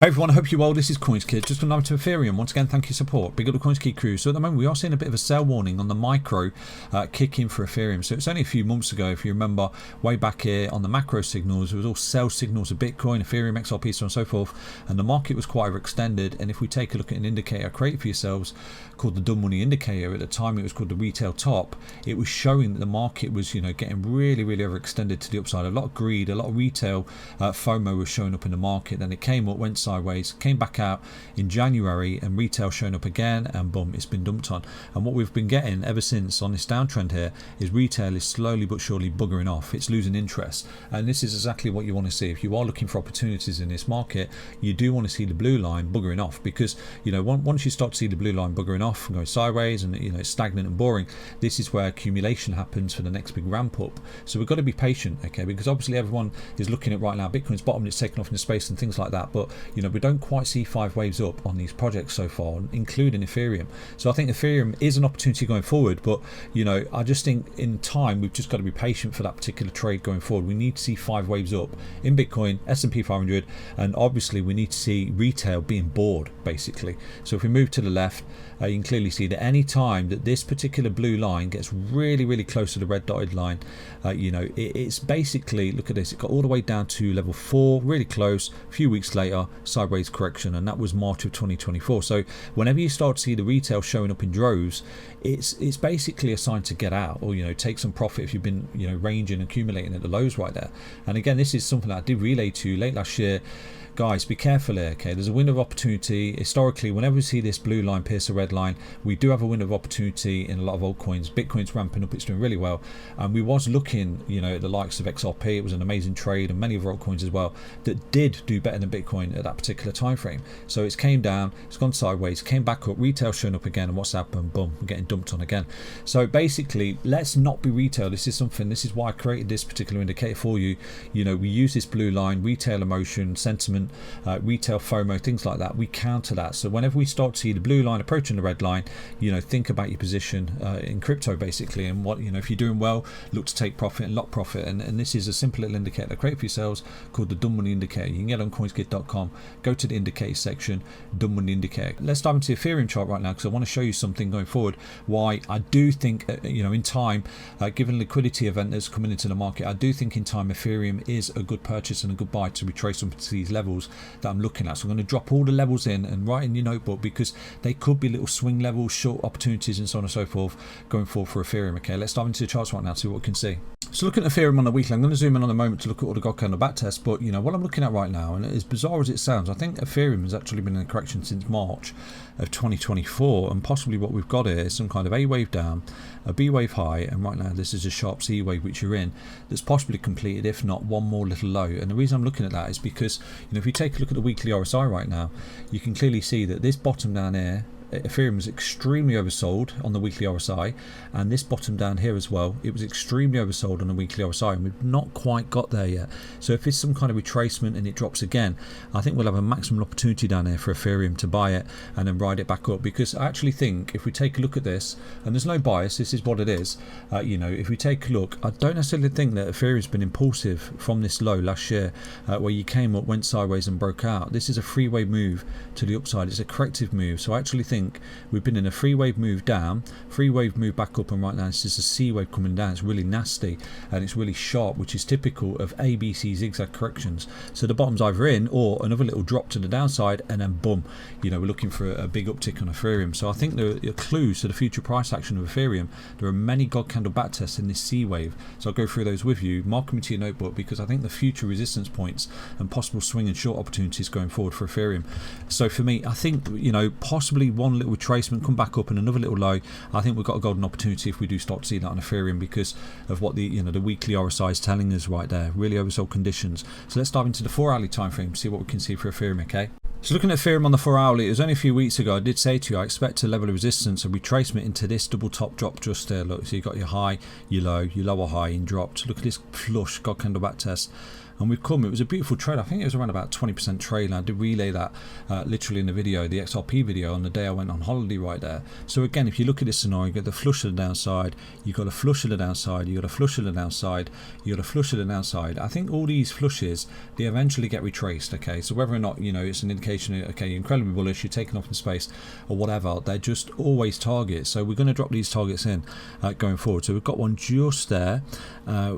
Hey everyone, I hope you're well. This is CoinsKid. Just going over to Ethereum. Once again, thank you for support. Big up the CoinsKid crew. So at the moment, we are seeing a bit of a sell warning on the micro kick in for Ethereum. So it's only a few months ago, if you remember, way back here on the macro signals, it was all sell signals of Bitcoin, Ethereum, XRP, so on and so forth. And the market was quite overextended. And if we take a look at an indicator created for yourselves called the dumb money indicator, at the time it was called the retail top, it was showing that the market was, getting really overextended to the upside. A lot of greed, a lot of retail FOMO was showing up in the market. Then it came up, went sideways, came back out in January, and retail showing up again, and boom, it's been dumped on. And what we've been getting ever since on this downtrend here is retail is slowly but surely buggering off. It's losing interest, and this is exactly what you want to see. If you are looking for opportunities in this market, you do want to see the blue line buggering off, because once you start to see the blue line buggering off and going sideways, and it's stagnant and boring, this is where accumulation happens for the next big ramp up. So we've got to be patient, okay? Because obviously everyone is looking at right now Bitcoin's bottom, it's taken off into space and things like that, but we don't quite see 5 waves up on these projects so far, including Ethereum. So I think Ethereum is an opportunity going forward, but I just think in time we've just got to be patient for that particular trade going forward. We need to see 5 waves up in Bitcoin, S&P 500, and obviously we need to see retail being bored, basically. So if we move to the left, you can clearly see that any time that this particular blue line gets really close to the red dotted line, it's basically, look at this, it got all the way down to level 4, really close. A few weeks later, sideways correction, and that was March of 2024. So whenever you start to see the retail showing up in droves, it's basically a sign to get out, or take some profit if you've been ranging, accumulating at the lows right there. And again, this is something that I did relay to you late last year. Guys, be careful here, okay? There's a window of opportunity. Historically, whenever we see this blue line pierce the red line, we do have a window of opportunity in a lot of altcoins. Bitcoin's ramping up, it's doing really well. And we was looking, at the likes of XRP. It was an amazing trade, and many other altcoins as well that did do better than Bitcoin at that particular time frame. So it's came down, it's gone sideways, came back up, retail showing up again, and what's happened? Boom, we're getting dumped on again. So basically, let's not be retail. This is why I created this particular indicator for you. We use this blue line, retail emotion, sentiment, retail FOMO, things like that. We counter that. So whenever we start to see the blue line approaching the red line, think about your position in crypto, basically, and what if you're doing well, look to take profit and lock profit. And this is a simple little indicator create for yourselves called the dumb money indicator. You can get it on CoinsKid.com. Go to the indicator section, dumb money indicator. Let's dive into the Ethereum chart right now, because I want to show you something going forward. Why I do think in time, given liquidity event that's coming into the market, I do think in time Ethereum is a good purchase and a good buy to retrace some of these levels that I'm looking at. So I'm going to drop all the levels in and write in your notebook, because they could be little swing levels, short opportunities, and so on and so forth going forward for Ethereum. Okay, let's dive into the charts right now, see what we can see. So looking at Ethereum on the weekly, I'm going to zoom in on a moment to look at all the God candle back tests, but what I'm looking at right now, and as bizarre as it sounds, I think Ethereum has actually been in a correction since March of 2024, and possibly what we've got here is some kind of A wave down, a B wave high, and right now this is a sharp C wave which you're in, that's possibly completed, if not one more little low. And the reason I'm looking at that is because if you take a look at the weekly RSI right now, you can clearly see that this bottom down here, Ethereum was extremely oversold on the weekly RSI, and this bottom down here as well, it was extremely oversold on the weekly RSI, and we've not quite got there yet. So if it's some kind of retracement and it drops again, I think we'll have a maximum opportunity down here for Ethereum to buy it and then ride it back up. Because I actually think if we take a look at this, and there's no bias, this is what it is, if we take a look, I don't necessarily think that Ethereum's been impulsive from this low last year, where you came up, went sideways and broke out. This is a 3-way move to the upside. It's a corrective move. So I actually think we've been in a 3-wave move down, 3-wave move back up, and right now this is a C wave coming down. It's really nasty and it's really sharp, which is typical of ABC zigzag corrections. So the bottom's either in or another little drop to the downside, and then boom, we're looking for a big uptick on Ethereum. So I think there are clues to the future price action of Ethereum. There are many God candle back tests in this C wave, so I'll go through those with you. Mark them into your notebook, because I think the future resistance points and possible swing and short opportunities going forward for Ethereum. So for me, I think possibly one little retracement, come back up, and another little low. I think we've got a golden opportunity if we do start to see that on Ethereum, because of what the the weekly RSI is telling us right there. Really oversold conditions. So let's dive into the 4-hourly time frame, see what we can see for Ethereum. Okay. So looking at Ethereum on the 4-hourly, it was only a few weeks ago I did say to you I expect a level of resistance, a retracement into this double top drop just there. Look, so you got your high, your low, your lower high, and dropped. Look at this flush God candle back test. and we've come. It was a beautiful trade. I think it was around about 20% trade, and I did relay that literally in the video, the XRP video, on the day I went on holiday right there. So again, if you look at this scenario, you get the flush of the downside, you got a flush of the downside, you got a flush of the downside, you got a flush of the downside. I think all these flushes, they eventually get retraced. Okay, so whether or not, you know, it's an indication, okay, you're incredibly bullish, you're taking off in space or whatever, they're just always targets. So we're going to drop these targets in going forward. So we've got one just there,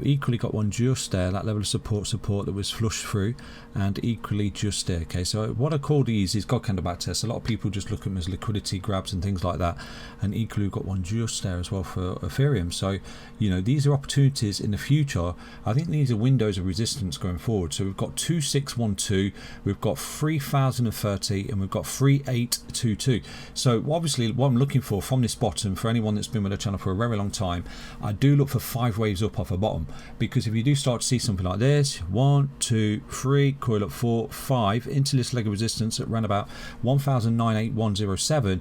equally got one just there, that level of support that was flushed through, and equally just there. Okay, so what I call these is God candle back tests. A lot of people just look at them as liquidity grabs and things like that, and equally we've got one just there as well for Ethereum. So, you know, these are opportunities in the future. I think these are windows of resistance going forward. So we've got 2612, we've got 3030, and we've got 3822. So obviously what I'm looking for from this bottom, for anyone that's been with the channel for a very long time, I do look for 5 waves up off a bottom, because if you do start to see something like this, 1 2 3, coil up 4 5 into this leg of resistance at around about 1,98107,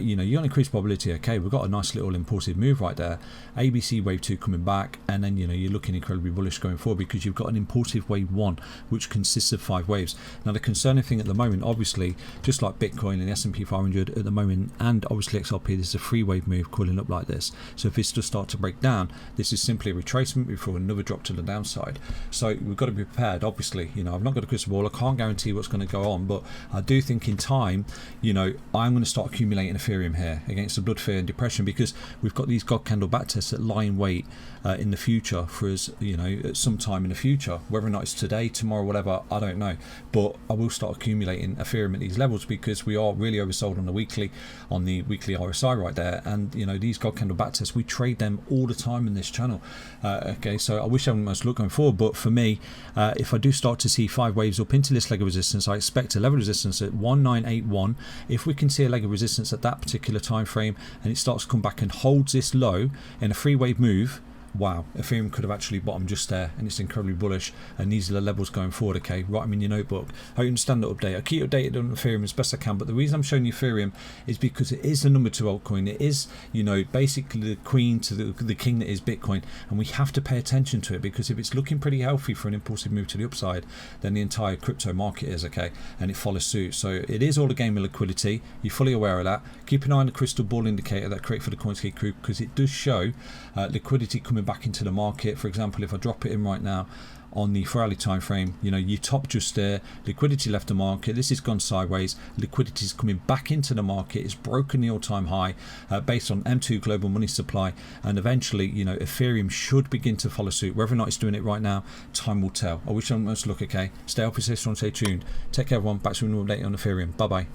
you know, you're on increased probability. Okay, we've got a nice little impulsive move right there, ABC wave 2 coming back, and then, you know, you're looking incredibly bullish going forward, because you've got an impulsive wave 1 which consists of 5 waves. Now the concerning thing at the moment, obviously, just like Bitcoin and the S&P 500 at the moment, and obviously XRP, this is a 3-wave move coiling up like this. So if this does start to break down, this is simply a retracement before another drop to the downside. So we've got to be prepared. Obviously, you know, I've not got a crystal ball, I can't guarantee what's going to go on, but I do think in time, you know, I'm going to start accumulating Ethereum here against the blood, fear and depression, because we've got these God candle back tests that lie in wait in the future for us, you know, at some time in the future. Whether or not it's today, tomorrow, whatever, I don't know, but I will start accumulating Ethereum at these levels, because we are really oversold on the weekly RSI right there. And, you know, these God candle back tests, we trade them all the time in this channel. Okay, so I wish I was look going forward, but for me, if I do start to see 5 waves up into this leg of resistance, I expect a level of resistance at 1981. If we can see a leg of resistance at that particular time frame, and it starts to come back and holds this low in a 3-wave move, wow, Ethereum could have actually bottomed just there, and it's incredibly bullish, and these are the levels going forward. Okay, write them in your notebook. I understand the update. I keep updated on Ethereum as best I can, but the reason I'm showing you Ethereum is because it is the number 2 altcoin. It is, you know, basically the queen to the king that is Bitcoin, and we have to pay attention to it, because if it's looking pretty healthy for an impulsive move to the upside, then the entire crypto market is, okay, and it follows suit. So it is all a game of liquidity. You're fully aware of that. Keep an eye on the crystal ball indicator that I create for the CoinsKid crew, because it does show liquidity coming back into the market. For example, if I drop it in right now on the 4-hourly time frame, you know, you top just there, liquidity left the market, this has gone sideways, liquidity is coming back into the market, it's broken the all-time high based on M2 global money supply, and eventually, you know, Ethereum should begin to follow suit. Whether or not it's doing it right now, time will tell. I wish I was look. Okay, stay healthy, stay strong, stay tuned. Take care everyone, back to an update on Ethereum. Bye bye.